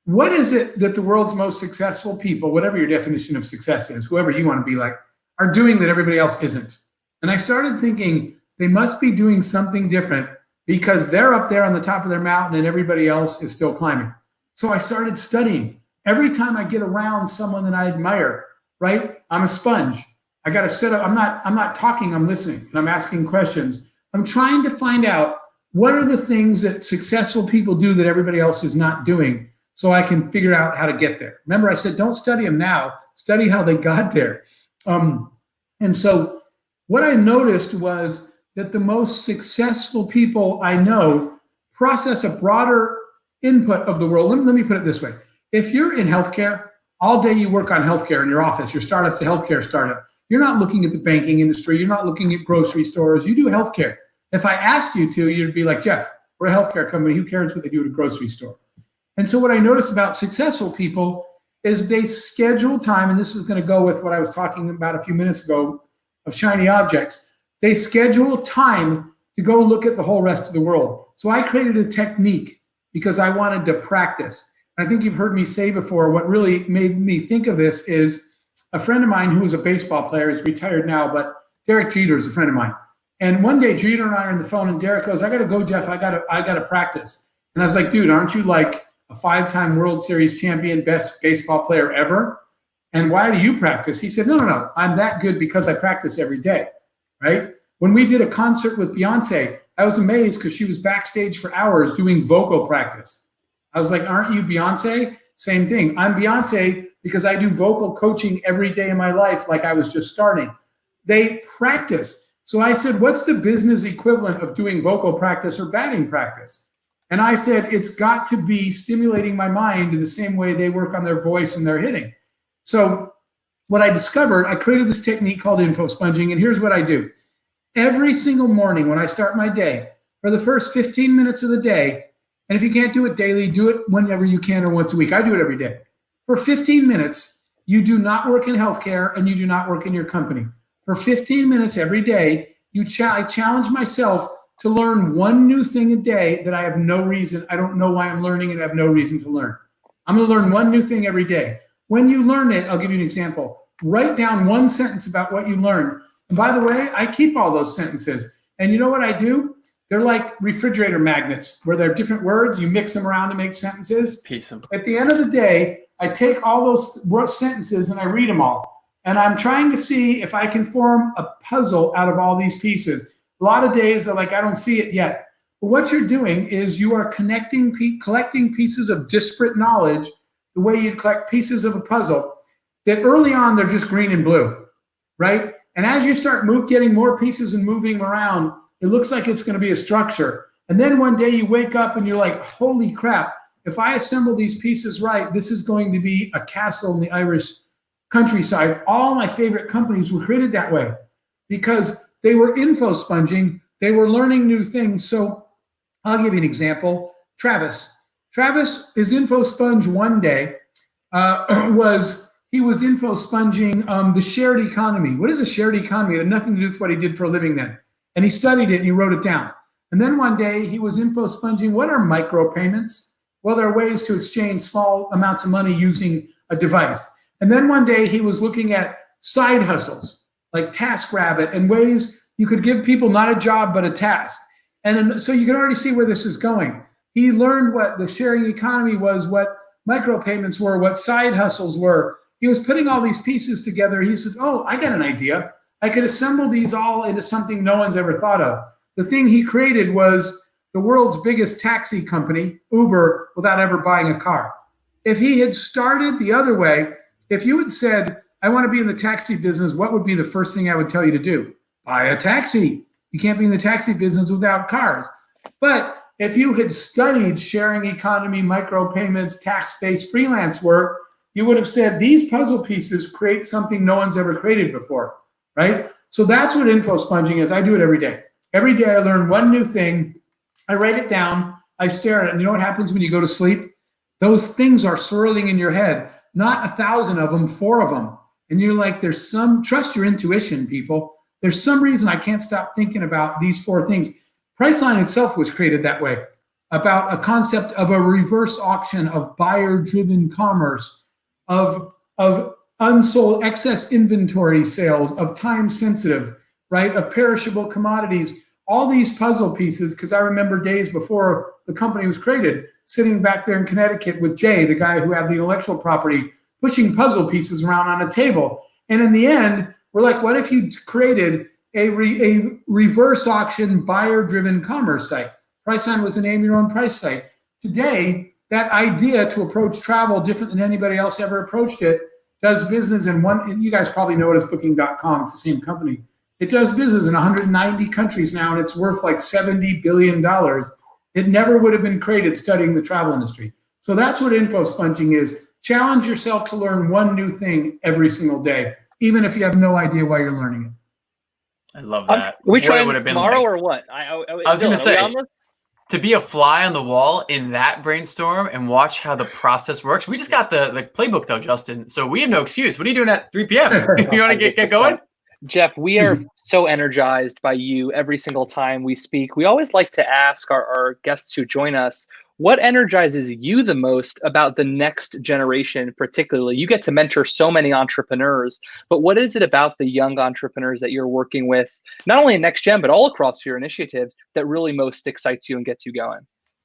what is it that the world's most successful people, whatever your definition of success is, whoever you want to be like, are doing that everybody else isn't? And I started thinking they must be doing something different because they're up there on the top of their mountain and everybody else is still climbing. So I started studying. every time I get around someone that I admire, right? I'm a sponge. I got to sit up. I'm not talking, I'm listening, and I'm asking questions. I'm trying to find out what are the things that successful people do that everybody else is not doing, so I can figure out how to get there. Remember, I said, don't study them now, study how they got there. And so what I noticed was that the most successful people I know process a broader input of the world. Let me put it this way. If you're in healthcare, all day you work on healthcare in your office, your startup's a healthcare startup. You're not looking at the banking industry. You're not looking at grocery stores. You do healthcare. If I asked you to, you'd be like, Jeff, we're a healthcare company. Who cares what they do at a grocery store? And so what I noticed about successful people is they schedule time, and this is going to go with what I was talking about a few minutes ago of shiny objects. They schedule time to go look at the whole rest of the world. So I created a technique because I wanted to practice. And I think you've heard me say before, what really made me think of this is a friend of mine who was a baseball player. He's retired now, but Derek Jeter is a friend of mine. And one day Jeter and I are on the phone, and Derek goes, I got to go, Jeff. I got to practice. And I was like, dude, aren't you like a 5-time World Series champion, best baseball player ever? And why do you practice? He said, no. I'm that good because I practice every day, right? When we did a concert with Beyonce, I was amazed because she was backstage for hours doing vocal practice. I was like, aren't you Beyonce? Same thing. I'm Beyonce because I do vocal coaching every day of my life like I was just starting. They practice. So I said, what's the business equivalent of doing vocal practice or batting practice? And I said, it's got to be stimulating my mind in the same way they work on their voice and their hitting. So what I discovered, I created this technique called info sponging, and here's what I do. Every single morning when I start my day, for the first 15 minutes of the day, and if you can't do it daily, do it whenever you can or once a week. I do it every day. For 15 minutes, you do not work in healthcare and you do not work in your company. For 15 minutes every day, I challenge myself to learn one new thing a day that I have no reason, I don't know why I'm learning and I have no reason to learn. I'm going to learn one new thing every day. When you learn it, I'll give you an example. Write down one sentence about what you learned. And by the way, I keep all those sentences. And you know what I do? They're like refrigerator magnets where they're different words. You mix them around to make sentences. Piece them. At the end of the day, I take all those sentences and I read them all. And I'm trying to see if I can form a puzzle out of all these pieces. A lot of days are like, I don't see it yet. But what you're doing is you are collecting pieces of disparate knowledge the way you'd collect pieces of a puzzle that early on, they're just green and blue, right? And as you start getting more pieces and moving around, it looks like it's going to be a structure. And then one day you wake up and you're like, holy crap, if I assemble these pieces right, this is going to be a castle in the Irish countryside. All my favorite companies were created that way because they were info sponging. They were learning new things. So I'll give you an example. Travis is info sponge one day. He was info sponging the shared economy. What is a shared economy? It had nothing to do with what he did for a living then. And he studied it and he wrote it down. And then one day he was info sponging, what are micropayments? Well, there are ways to exchange small amounts of money using a device. And then one day he was looking at side hustles like TaskRabbit and ways you could give people not a job, but a task. And so you can already see where this is going. He learned what the sharing economy was, what micropayments were, what side hustles were. He was putting all these pieces together. He said, oh, I got an idea. I could assemble these all into something no one's ever thought of. The thing he created was the world's biggest taxi company, Uber, without ever buying a car. If he had started the other way, if you had said, I want to be in the taxi business, what would be the first thing I would tell you to do? Buy a taxi. You can't be in the taxi business without cars. But if you had studied sharing economy, micropayments, tax-based freelance work, you would have said these puzzle pieces create something no one's ever created before, right? So that's what info sponging is. I do it every day. Every day I learn one new thing. I write it down. I stare at it. And you know what happens when you go to sleep? Those things are swirling in your head. Not 1,000 of them, 4 of them. And you're like, trust your intuition, people. There's some reason I can't stop thinking about these 4 things. Priceline itself was created that way, about a concept of a reverse auction, of buyer-driven commerce, of unsold excess inventory sales, of time-sensitive, right, of perishable commodities, all these puzzle pieces, because I remember days before the company was created, sitting back there in Connecticut with Jay, the guy who had the intellectual property, pushing puzzle pieces around on a table. And in the end, we're like, what if you created a reverse auction buyer-driven commerce site? Priceline was a name your own price site. Today, that idea to approach travel different than anybody else ever approached it does business in one, you guys probably know it as booking.com, it's the same company. It does business in 190 countries now, and it's worth like $70 billion. It never would have been created studying the travel industry. So that's what info sponging is. Challenge yourself to learn one new thing every single day, even if you have no idea why you're learning it. I love that. We try tomorrow or what? I was going to say, to be a fly on the wall in that brainstorm and watch how the process works. We just got the playbook though, Justin. So we have no excuse. What are you doing at 3 p.m.? You want to get going? Jeff, we are so energized by you every single time we speak. We always like to ask our guests who join us, what energizes you the most about the next generation particularly? You get to mentor so many entrepreneurs, but what is it about the young entrepreneurs that you're working with, not only in Next Gen, but all across your initiatives that really most excites you and gets you going?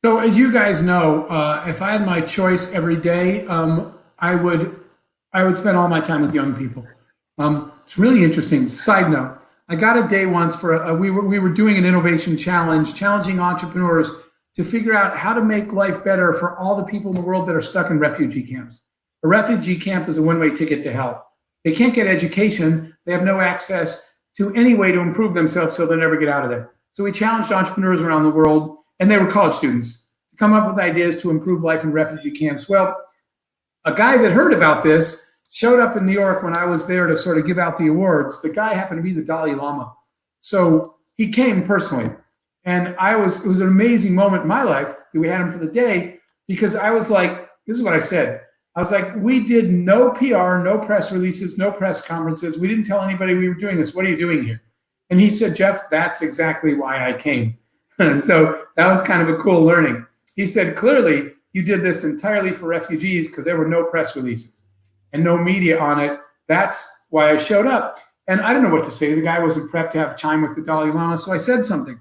So as you guys know, if I had my choice every day, I would spend all my time with young people. It's really interesting. Side note, I got a day once for we were doing an innovation challenge, challenging entrepreneurs to figure out how to make life better for all the people in the world that are stuck in refugee camps. A refugee camp is a one-way ticket to hell. They can't get education. They have no access to any way to improve themselves, so they'll never get out of there. So we challenged entrepreneurs around the world, and they were college students, to come up with ideas to improve life in refugee camps. Well, a guy that heard about this showed up in New York when I was there to sort of give out the awards. The guy happened to be the Dalai Lama. So he came personally. And it was an amazing moment in my life that we had him for the day, because I was like, this is what I said. I was like, we did no PR, no press releases, no press conferences. We didn't tell anybody we were doing this. What are you doing here? And he said, Jeff, that's exactly why I came. So that was kind of a cool learning. He said, clearly you did this entirely for refugees because there were no press releases and no media on it. That's why I showed up. And I didn't know what to say. The guy wasn't prepped to have time with the Dalai Lama. So I said something.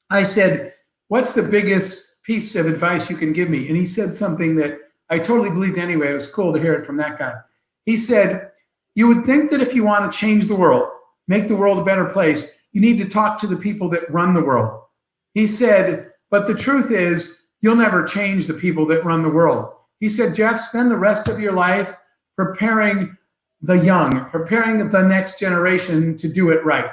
I said, what's the biggest piece of advice you can give me? And he said something that I totally believed anyway. It was cool to hear it from that guy. He said, you would think that if you want to change the world, make the world a better place, you need to talk to the people that run the world. He said, but the truth is, you'll never change the people that run the world. He said, Jeff, spend the rest of your life preparing the young, preparing the next generation to do it right.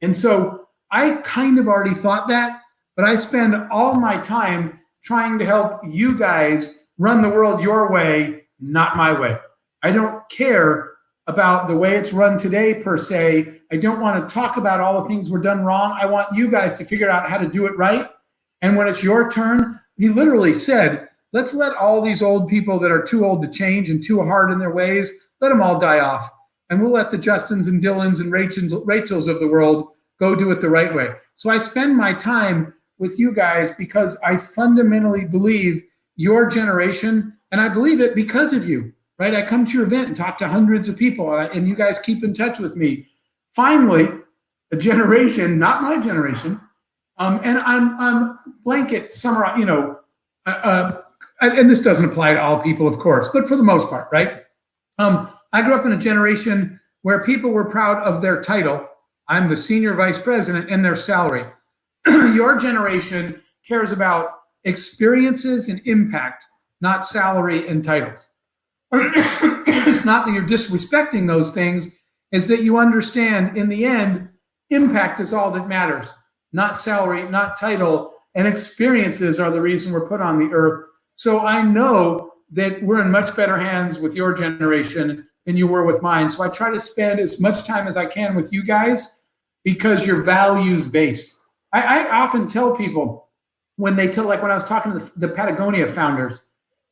And so I kind of already thought that, but I spend all my time trying to help you guys run the world your way, not my way. I don't care about the way it's run today per se. I don't want to talk about all the things were done wrong. I want you guys to figure out how to do it right. And when it's your turn, he literally said, let's let all these old people that are too old to change and too hard in their ways, let them all die off. And we'll let the Justins and Dylans and Rachels of the world go do it the right way. So I spend my time with you guys because I fundamentally believe your generation, and I believe it because of you, right? I come to your event and talk to hundreds of people, and you guys keep in touch with me. Finally, a generation, not my generation, and I'm blanket summarize, and this doesn't apply to all people, of course, but for the most part, right? I grew up in a generation where people were proud of their title. I'm the senior vice president, and their salary. Your generation cares about experiences and impact, not salary and titles. It's not that you're disrespecting those things, it's that you understand in the end, impact is all that matters, not salary, not title, and experiences are the reason we're put on the earth. So I know that we're in much better hands with your generation than you were with mine. So I try to spend as much time as I can with you guys because you're values based. I often tell people when they tell, like when I was talking to the Patagonia founders,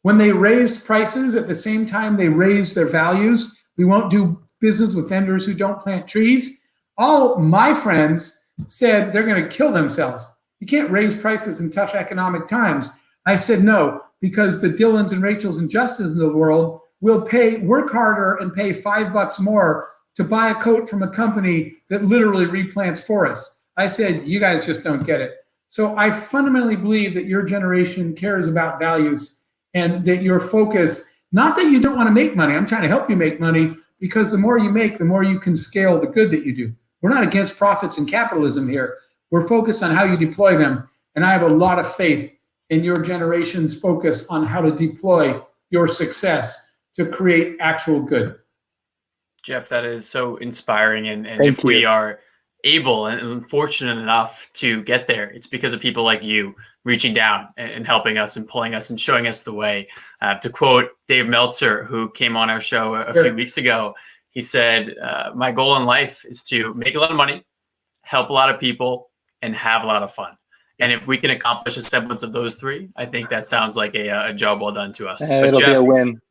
when they raised prices at the same time they raised their values, we won't do business with vendors who don't plant trees. All my friends said they're going to kill themselves. You can't raise prices in tough economic times. I said no, because the Dylans and Rachels and Justins in the world will work harder and pay $5 more to buy a coat from a company that literally replants forests. I said, you guys just don't get it. So I fundamentally believe that your generation cares about values, and that your focus, not that you don't want to make money. I'm trying to help you make money, because the more you make, the more you can scale the good that you do. We're not against profits and capitalism here. We're focused on how you deploy them. And I have a lot of faith in your generation's focus on how to deploy your success to create actual good. Jeff, that is so inspiring. And if we are able and fortunate enough to get there, it's because of people like you reaching down and helping us and pulling us and showing us the way. To quote Dave Meltzer, who came on our show a few weeks ago, he said, my goal in life is to make a lot of money, help a lot of people, and have a lot of fun. And if we can accomplish a semblance of those three, I think that sounds like a job well done to us. It'll be a win.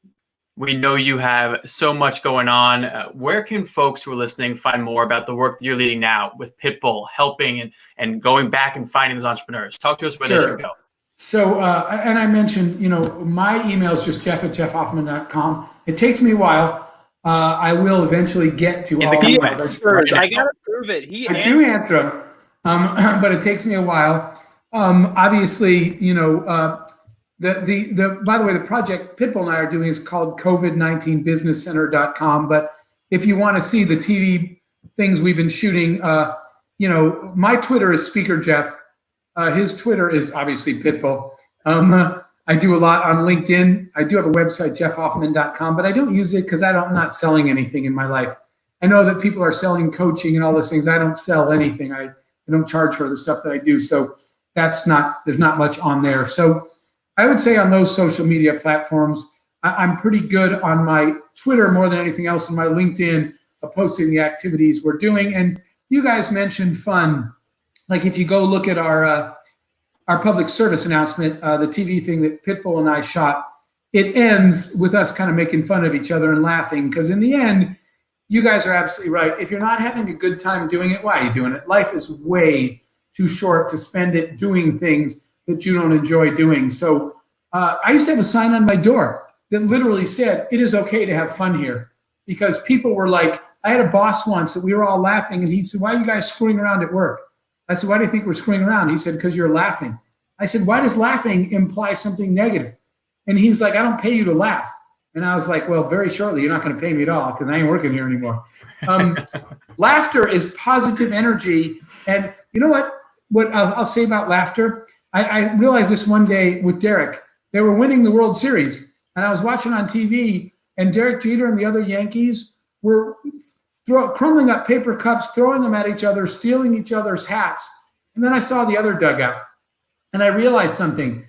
We know you have so much going on. Where can folks who are listening find more about the work that you're leading now with Pitbull, helping and going back and finding those entrepreneurs? Talk to us where they should go. So, and I mentioned, my email is just jeff@jeffhoffman.com. It takes me a while. I will eventually get to all the comments. I gotta prove it. I do answer them, but it takes me a while. Obviously, by the way, the project Pitbull and I are doing is called COVID-19businesscenter.com. But if you want to see the TV things we've been shooting, my Twitter is Speaker Jeff. His Twitter is obviously Pitbull. I do a lot on LinkedIn. I do have a website, jeffhoffman.com, but I don't use it because I'm not selling anything in my life. I know that people are selling coaching and all those things. I don't sell anything. I don't charge for the stuff that I do. So there's not much on there. So I would say on those social media platforms, I'm pretty good on my Twitter more than anything else, and my LinkedIn, posting the activities we're doing. And you guys mentioned fun. Like if you go look at our public service announcement, the TV thing that Pitbull and I shot, it ends with us kind of making fun of each other and laughing, because in the end, you guys are absolutely right. If you're not having a good time doing it, why are you doing it? Life is way too short to spend it doing things that you don't enjoy doing. So I used to have a sign on my door that literally said, "It is okay to have fun here," because people were like, I had a boss once that we were all laughing, and he said, "Why are you guys screwing around at work?" I said, "Why do you think we're screwing around?" He said, "Because you're laughing." I said, "Why does laughing imply something negative?" And he's like, "I don't pay you to laugh." And I was like, "Well, very shortly, you're not going to pay me at all, because I ain't working here anymore." Laughter is positive energy. And you know what I'll say about laughter? I realized this one day with Derek. They were winning the World Series, and I was watching on TV, and Derek Jeter and the other Yankees were crumbling up paper cups, throwing them at each other, stealing each other's hats. And then I saw the other dugout, and I realized something.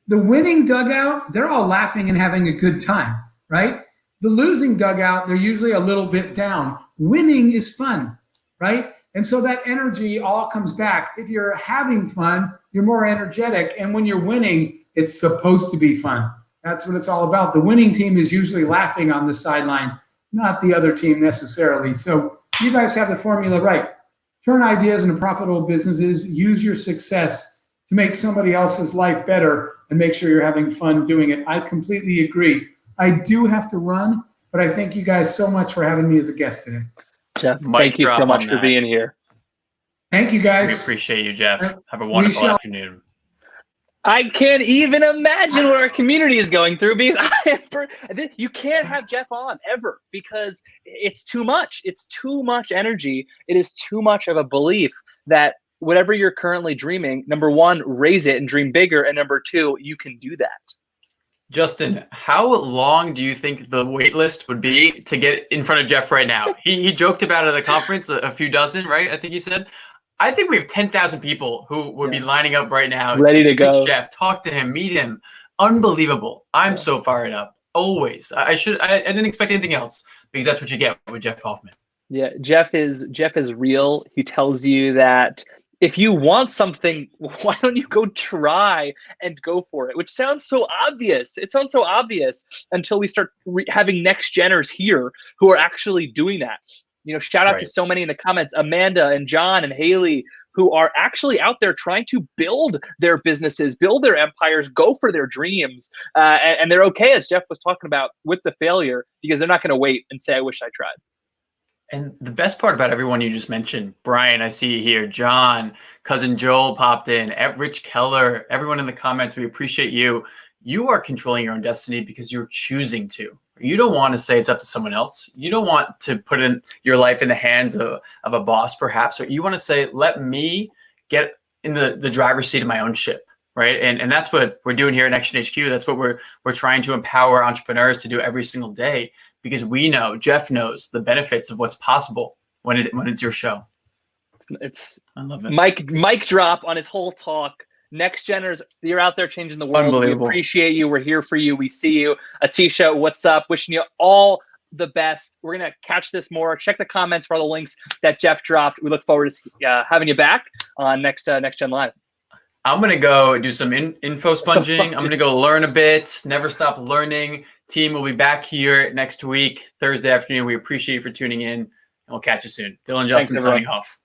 The winning dugout, they're all laughing and having a good time, right? The losing dugout, they're usually a little bit down. Winning is fun, right? And so that energy all comes back. If you're having fun, you're more energetic. And when you're winning, it's supposed to be fun. That's what it's all about. The winning team is usually laughing on the sideline, not the other team necessarily. So you guys have the formula right. Turn ideas into profitable businesses. Use your success to make somebody else's life better, and make sure you're having fun doing it. I completely agree. I do have to run, but I thank you guys so much for having me as a guest today. Jeff, thank you so much for being here. Thank you, guys. We appreciate you, Jeff. Have a wonderful afternoon. I can't even imagine what our community is going through, because you can't have Jeff on ever, because it's too much. It's too much energy. It is too much of a belief that whatever you're currently dreaming, number one, raise it and dream bigger. And number two, you can do that. Justin, how long do you think the wait list would be to get in front of Jeff right now? He joked about it at the conference, a few dozen, right? I think he said. I think we have 10,000 people who would be lining up right now. Ready to go. Jeff, talk to him, meet him. Unbelievable. I'm so fired up. Always. I didn't expect anything else, because that's what you get with Jeff Hoffman. Yeah, Jeff is real. He tells you that if you want something, why don't you go try and go for it? Which sounds so obvious. It sounds so obvious until we start having next geners here who are actually doing that. Shout out to so many in the comments, Amanda and John and Haley, who are actually out there trying to build their businesses, build their empires, go for their dreams. And they're okay, as Jeff was talking about, with the failure, because they're not going to wait and say, "I wish I tried." And the best part about everyone you just mentioned, Brian, I see you here, John, cousin Joel popped in, Rich Keller, everyone in the comments, we appreciate you. You are controlling your own destiny because you're choosing to. You don't want to say it's up to someone else. You don't want to put in your life in the hands of a boss, perhaps, or you want to say, let me get in the driver's seat of my own ship, right? And that's what we're doing here at Next Gen HQ. That's what we're trying to empower entrepreneurs to do every single day, because we know, Jeff knows the benefits of what's possible when it's your show. I love it. Mic drop on his whole talk. Next Geners, you're out there changing the world. We appreciate you. We're here for you. We see you. Atisha, what's up? Wishing you all the best. We're going to catch this more. Check the comments for all the links that Jeff dropped. We look forward to having you back on Next Gen Live. I'm going to go do some info sponging. I'm going to go learn a bit. Never stop learning. Team will be back here next week, Thursday afternoon. We appreciate you for tuning in, and we'll catch you soon. Dylan Justin signing off.